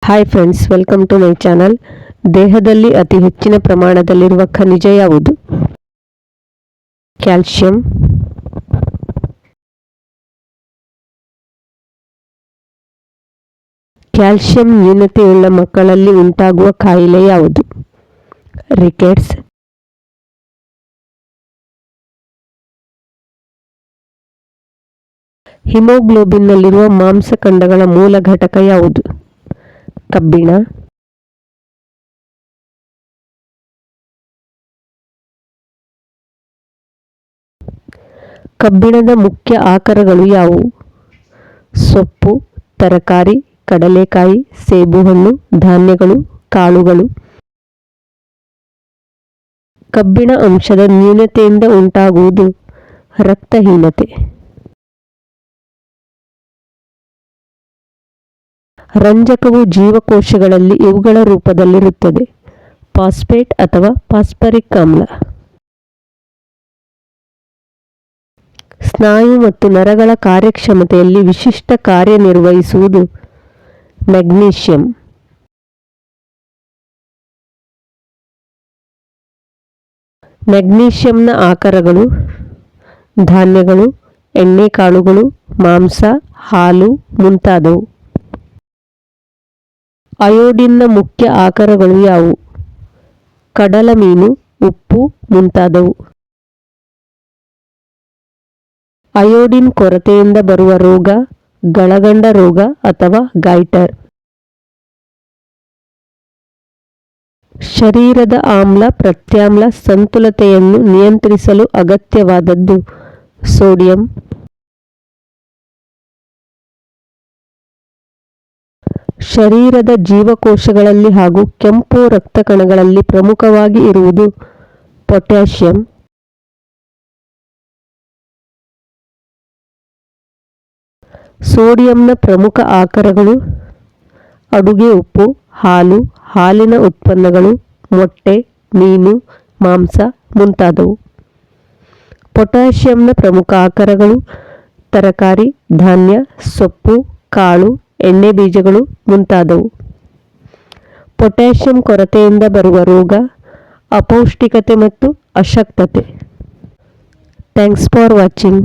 Hi friends, welcome to my channel. ದೇಹದಲ್ಲಿ ಅತಿ ಹೆಚ್ಚಿನ ಪ್ರಮಾಣದಲ್ಲಿರುವ ಖನಿಜ ಯಾವುದು? ಕ್ಯಾಲ್ಸಿಯಂ. ಕ್ಯಾಲ್ಸಿಯಂ ನ್ಯೂನತೆಯುಳ್ಳ ಮಕ್ಕಳಲ್ಲಿ ಉಂಟಾಗುವ ಕಾಯಿಲೆ ಯಾವುದು? ರಿಕೆಟ್ಸ್. ಹಿಮೋಗ್ಲೋಬಿನ್ನಲ್ಲಿರುವ ಮಾಂಸಖಂಡಗಳ ಮೂಲ ಘಟಕ ಯಾವುದು? ಕಬ್ಬಿಣ. ಕಬ್ಬಿಣದ ಮುಖ್ಯ ಆಕರಗಳು ಯಾವುವು? ಸೊಪ್ಪು, ತರಕಾರಿ, ಕಡಲೆಕಾಯಿ, ಸೇಬುಹಣ್ಣು, ಧಾನ್ಯಗಳು, ಕಾಳುಗಳು. ಕಬ್ಬಿಣ ಅಂಶದ ನ್ಯೂನತೆಯಿಂದ ಉಂಟಾಗುವುದು ರಕ್ತಹೀನತೆ. ರಂಜಕವು ಜೀವಕೋಶಗಳಲ್ಲಿ ಇವುಗಳ ರೂಪದಲ್ಲಿರುತ್ತದೆ: ಫಾಸ್ಫೇಟ್ ಅಥವಾ ಫಾಸ್ಫರಿಕ್ ಆಮ್ಲ. ಸ್ನಾಯು ಮತ್ತು ನರಗಳ ಕಾರ್ಯಕ್ಷಮತೆಯಲ್ಲಿ ವಿಶಿಷ್ಟ ಕಾರ್ಯನಿರ್ವಹಿಸುವುದು ಮೆಗ್ನೀಷಿಯಂ. ಮೆಗ್ನೀಷಿಯಂನ ಆಕರಗಳು: ಧಾನ್ಯಗಳು, ಎಣ್ಣೆಕಾಳುಗಳು, ಮಾಂಸ, ಹಾಲು ಮುಂತಾದವು. ಅಯೋಡಿನ್ನ ಮುಖ್ಯ ಆಕರಗಳು ಯಾವುವು? ಕಡಲಮೀನು, ಉಪ್ಪು ಮುಂತಾದವು. ಅಯೋಡಿನ್ ಕೊರತೆಯಿಂದ ಬರುವ ರೋಗ ಗಳಗಂಡ ರೋಗ ಅಥವಾ ಗೈಟರ್. ಶರೀರದ ಆಮ್ಲ ಪ್ರತ್ಯಾಮ್ಲ ಸಂತುಲತೆಯನ್ನು ನಿಯಂತ್ರಿಸಲು ಅಗತ್ಯವಾದದ್ದು ಸೋಡಿಯಂ. ಶರೀರದ ಜೀವಕೋಶಗಳಲ್ಲಿ ಹಾಗೂ ಕೆಂಪು ರಕ್ತ ಕಣಗಳಲ್ಲಿ ಪ್ರಮುಖವಾಗಿ ಇರುವುದು ಪೊಟ್ಯಾಷಿಯಂ. ಸೋಡಿಯಂನ ಪ್ರಮುಖ ಆಕರಗಳು ಅಡುಗೆ ಉಪ್ಪು, ಹಾಲು, ಹಾಲಿನ ಉತ್ಪನ್ನಗಳು, ಮೊಟ್ಟೆ, ಮೀನು, ಮಾಂಸ ಮುಂತಾದವು. ಪೊಟ್ಯಾಷಿಯಂನ ಪ್ರಮುಖ ಆಕರಗಳು ತರಕಾರಿ, ಧಾನ್ಯ, ಸೊಪ್ಪು, ಕಾಳು, ಎಣ್ಣೆ ಬೀಜಗಳು ಮುಂತಾದವು. ಪೊಟ್ಯಾಷಿಯಂ ಕೊರತೆಯಿಂದ ಬರುವ ರೋಗ ಅಪೌಷ್ಟಿಕತೆ ಮತ್ತು ಅಶಕ್ತತೆ. Thanks for watching.